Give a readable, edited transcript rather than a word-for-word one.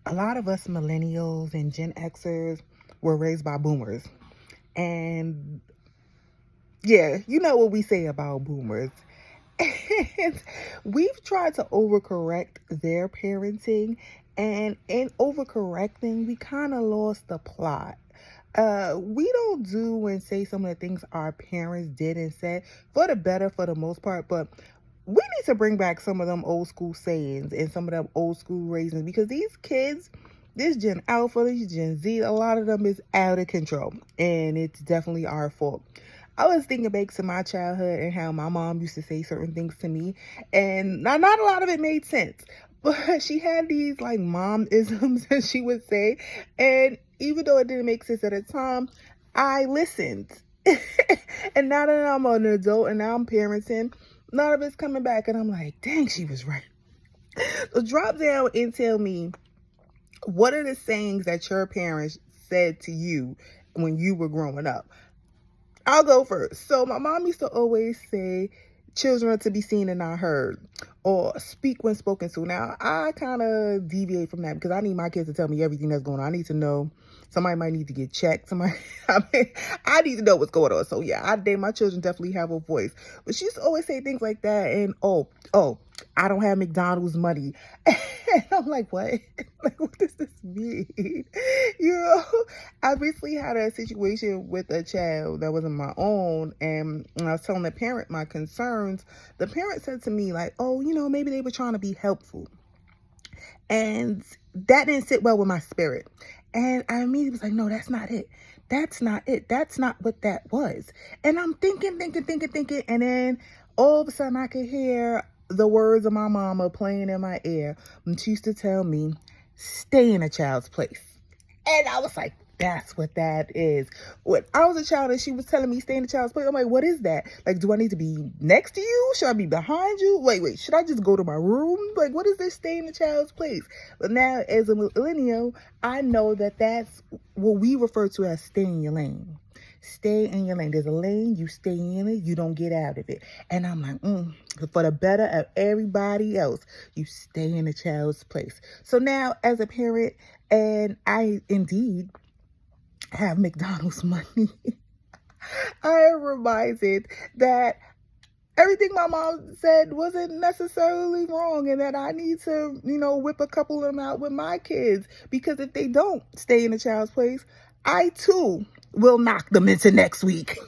A lot of us millennials and Gen Xers were raised by boomers. And yeah, you know what we say about boomers. And we've tried to overcorrect their parenting, and in overcorrecting, we kind of lost the plot. We don't do and say some of the things our parents did and said for the better for the most part, but we need to bring back some of them old school sayings and some of them old school raisins because these kids, this Gen Alpha, this Gen Z, a lot of them is out of control, and it's definitely our fault. I was thinking back to my childhood and how my mom used to say certain things to me, and not a lot of it made sense. But she had these like mom isms that she would say, and even though it didn't make sense at the time, I listened. And now that I'm an adult and now I'm parenting, none of it's coming back, and I'm like, dang, she was right. So drop down and tell me, what are the sayings that your parents said to you when you were growing up? I'll go first. So my mom used to always say, children are to be seen and not heard, or speak when spoken to. Now, I kind of deviate from that because I need my kids to tell me everything that's going on. I need to know. Somebody might need to get checked. I need to know what's going on. So yeah, my children definitely have a voice. But she used to always say things like that. And I don't have McDonald's money. And I'm like, what? Like, what does this mean? You know, I recently had a situation with a child that wasn't my own. And when I was telling the parent my concerns, the parent said to me, like, oh, maybe they were trying to be helpful. And that didn't sit well with my spirit. And I immediately was like, no, that's not it. That's not it. That's not what that was. And I'm thinking. And then all of a sudden I could hear the words of my mama playing in my ear. And she used to tell me, stay in a child's place. And I was like, that's what that is. When I was a child and she was telling me stay in the child's place, I'm like, what is that? Like, do I need to be next to you? Should I be behind you? Wait, should I just go to my room? Like, what is this stay in the child's place? But now as a millennial, I know that that's what we refer to as stay in your lane. Stay in your lane. There's a lane, you stay in it, you don't get out of it. And I'm like, for the better of everybody else, you stay in the child's place. So now as a parent, and I indeed have McDonald's money, I am reminded that everything my mom said wasn't necessarily wrong, and that I need to, whip a couple of them out with my kids, because if they don't stay in the child's place, I too will knock them into next week.